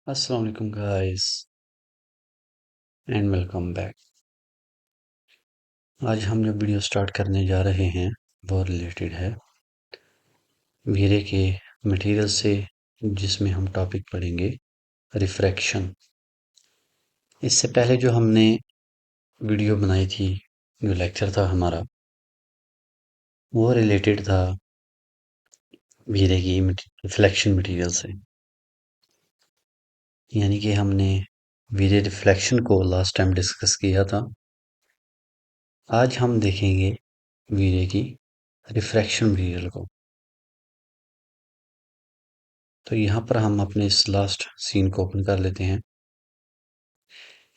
अस्सलाम वालेकुम guys and welcome back. आज हम जो वीडियो स्टार्ट करने जा रहे हैं वो रिलेटेड है वीरे के मटेरियल से, जिसमें हम टॉपिक पढ़ेंगे रिफ्रैक्शन। इससे पहले जो हमने वीडियो बनाई थी, जो लेक्चर था हमारा, वो रिलेटेड था वीरे की रिफ्लेक्शन मटेरियल से। यानी कि हमने वीरे रिफ्लेक्शन को लास्ट टाइम डिस्कस किया था। आज हम देखेंगे वीरे की रिफ्रैक्शन मटेरियल को। तो यहाँ पर हम अपने इस लास्ट सीन को ओपन कर लेते हैं।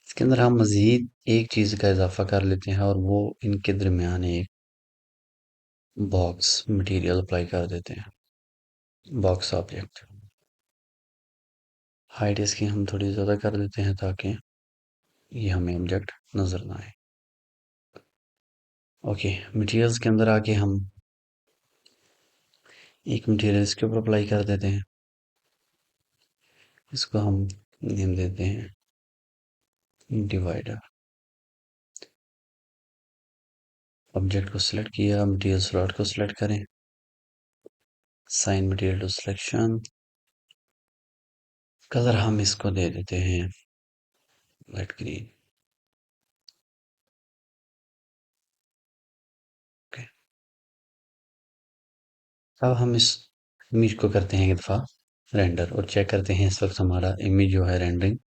इसके अंदर हम मज़ीद एक चीज़ का इजाफा कर लेते हैं और वो इनके दरमियान एक बॉक्स मटेरियल अप्लाई कर देते हैं, बॉक्स ऑब्जेक्ट। हाइट इसकी हम थोड़ी ज़्यादा कर देते हैं ताकि ये हमें ऑब्जेक्ट नज़र ना आए। ओके, मटेरियल्स के अंदर आके हम एक मटेरियल इसके ऊपर अप्लाई कर देते हैं। इसको हम नेम देते हैं डिवाइडर। ऑब्जेक्ट को सिलेक्ट किया, मटेरियल स्लॉट को सिलेक्ट करें, sign material to selection. Colour हम इसको दे देते हैं लाइट ग्रीन। ओके, अब हम इस इमेज को करते हैं एक दफ़ा रेंडर और चेक करते हैं इस वक्त हमारा इमेज जो है रेंडरिंग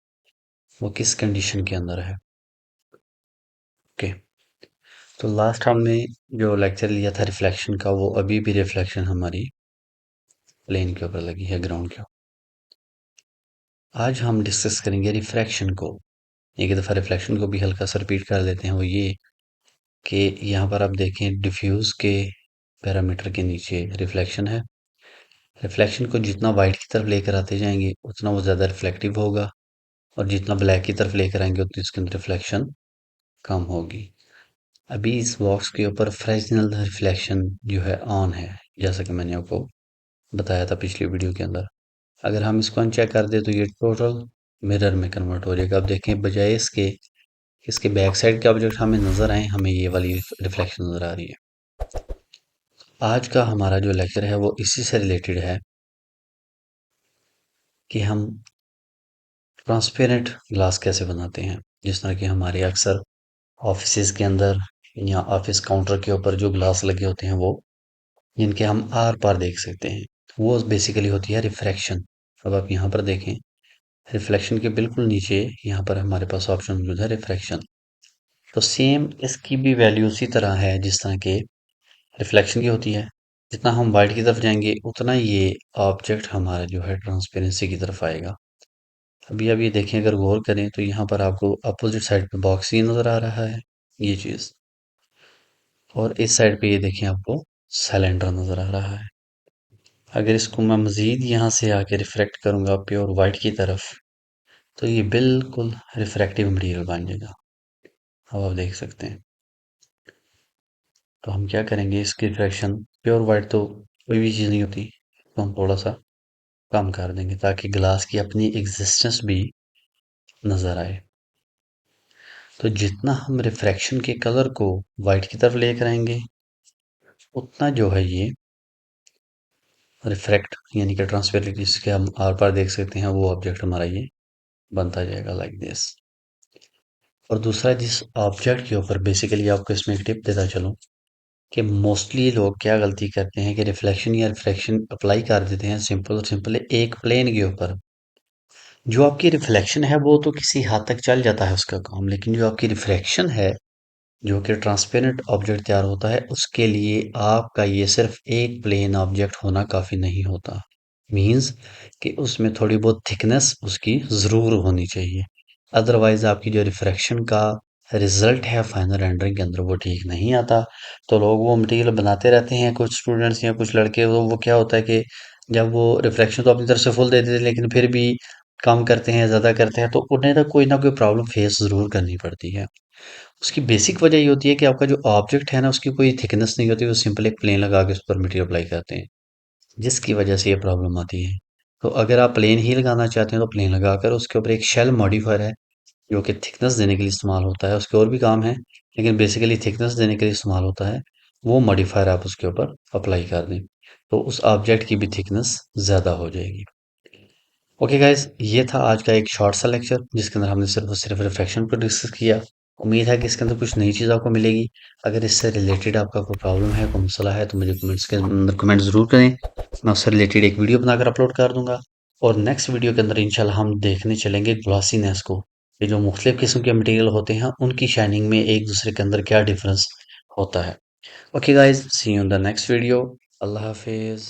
वो किस कंडीशन के अंदर है। ओके, तो लास्ट हमने जो लेक्चर लिया था रिफ्लेक्शन का, वो अभी भी रिफ्लेक्शन हमारी प्लेन के ऊपर लगी है, ग्राउंड के ऊपर। आज हम डिस्कस करेंगे रिफ्रैक्शन को। एक दफ़ा रिफ्लेक्शन को भी हल्का सा रिपीट कर लेते हैं। वो ये कि यहाँ पर आप देखें डिफ्यूज के पैरामीटर के नीचे रिफ्लेक्शन है। रिफ्लेक्शन को जितना वाइट की तरफ लेकर आते जाएंगे उतना वो ज़्यादा रिफ्लेक्टिव होगा, और जितना ब्लैक की तरफ लेकर आएंगे उतनी इसके अंदर रिफ्लेक्शन कम होगी। अभी इस बॉक्स के ऊपर फ्रेस्नेल रिफ्लेक्शन जो है ऑन है, जैसा कि मैंने आपको बताया था पिछली वीडियो के अंदर। अगर हम इसको अनचेक कर दें तो ये टोटल मिरर में कन्वर्ट हो जाएगा। अब देखें, बजाय इसके इसके बैक साइड के ऑब्जेक्ट हमें नजर आए, हमें ये वाली रिफ्लेक्शन नजर आ रही है। आज का हमारा जो लेक्चर है वो इसी से रिलेटेड है कि हम ट्रांसपेरेंट ग्लास कैसे बनाते हैं। जिस तरह कि हमारे अक्सर ऑफिस के अंदर या ऑफिस काउंटर के ऊपर जो ग्लास लगे होते हैं, वो जिनके हम आर पार देख सकते हैं, वो बेसिकली होती है रिफ्रैक्शन। अब आप यहाँ पर देखें, रिफ्लेक्शन के बिल्कुल नीचे यहाँ पर हमारे पास ऑप्शन मौजूद है रिफ्रैक्शन। तो सेम इसकी भी वैल्यू उसी तरह है जिस तरह के रिफ्लेक्शन की होती है। जितना हम वाइट की तरफ जाएंगे उतना ये ऑब्जेक्ट हमारा जो है ट्रांसपेरेंसी की तरफ आएगा। अभी आप ये देखें, अगर गौर करें तो यहाँ पर आपको अपोजिट साइड पे बॉक्स ही नजर आ रहा है, ये चीज। और इस साइड पे ये देखें, आपको सिलेंडर नजर आ रहा है। अगर इसको मैं मजीद यहाँ से आके रिफ्रेक्ट करूंगा प्योर वाइट की तरफ, तो ये बिल्कुल रिफ्रैक्टिव मटेरियल बन जाएगा। अब आप देख सकते हैं। तो हम क्या करेंगे, इसकी रिफ्रैक्शन प्योर वाइट तो कोई भी चीज़ नहीं होती, तो हम थोड़ा सा कम कर देंगे ताकि ग्लास की अपनी एग्जिस्टेंस भी नजर आए। तो जितना हम रिफ्रैक्शन के कलर को वाइट की तरफ लेकर आएंगे उतना जो है ये रिफ्रैक्ट यानी कि ट्रांसपेरेंट जिसके हम आर पार देख सकते हैं, वो ऑब्जेक्ट हमारा ये बनता जाएगा लाइक दिस। और दूसरा, जिस ऑब्जेक्ट के ऊपर बेसिकली आपको इसमें एक टिप देता चलूं कि मोस्टली लोग क्या गलती करते हैं कि रिफ्लेक्शन या रिफ्रैक्शन अप्लाई कर देते हैं सिंपल और सिंपल एक प्लेन के ऊपर। जो आपकी रिफ्लेक्शन है वो तो किसी हद तक चल जाता है उसका काम, लेकिन जो आपकी रिफ्रैक्शन है, जो कि ट्रांसपेरेंट ऑब्जेक्ट तैयार होता है, उसके लिए आपका ये सिर्फ एक प्लेन ऑब्जेक्ट होना काफी नहीं होता। मींस कि उसमें थोड़ी बहुत थिकनेस उसकी जरूर होनी चाहिए, अदरवाइज आपकी जो रिफ्रैक्शन का रिजल्ट है फाइनल रेंडरिंग के अंदर वो ठीक नहीं आता। तो लोग वो मटेरियल बनाते रहते हैं, कुछ स्टूडेंट्स या कुछ लड़के, वो क्या होता है कि जब वो रिफ्रैक्शन तो अपनी तरफ से फुल दे देते हैं लेकिन फिर भी कम करते हैं, ज्यादा करते हैं, तो उन्हें तो कोई ना कोई प्रॉब्लम फेस जरूर करनी पड़ती है। उसकी बेसिक वजह ये होती है कि आपका जो ऑब्जेक्ट है ना उसकी कोई थिकनेस नहीं होती, वो सिंपल एक प्लेन लगा के उस पर मटेरियल अप्लाई करते हैं, जिसकी वजह से ये प्रॉब्लम आती है। तो अगर आप प्लेन ही लगाना चाहते हैं तो प्लेन लगाकर उसके ऊपर एक शेल मॉडिफायर है जो कि थिकनेस देने के लिए इस्तेमाल होता है, उसके और भी काम है लेकिन बेसिकली थिकनेस देने के लिए इस्तेमाल होता है। वो मॉडिफायर आप उसके ऊपर अप्लाई कर दें तो उस ऑब्जेक्ट की भी थिकनेस ज़्यादा हो जाएगी। ओके गाइस, ये था आज का एक शॉर्ट सा लेक्चर जिसके अंदर हमने सिर्फ और सिर्फ रिफ्लेक्शन पर डिस्कस किया। उम्मीद है कि इसके अंदर कुछ नई चीज़ आपको मिलेगी। अगर इससे रिलेटेड आपका कोई प्रॉब्लम है, कोई मसला है तो मुझे कमेंट्स के अंदर कमेंट ज़रूर करें। मैं उससे रिलेटेड एक वीडियो बनाकर अपलोड कर दूंगा। और नेक्स्ट वीडियो के अंदर इंशाल्लाह हम देखने चलेंगे ग्लॉसीनेस को। ये जो मुख्तलिफ किस्म के मटेरियल होते हैं उनकी शाइनिंग में एक दूसरे के अंदर क्या डिफरेंस होता है। Okay guys, see you in the next video. अल्लाह हाफिज़।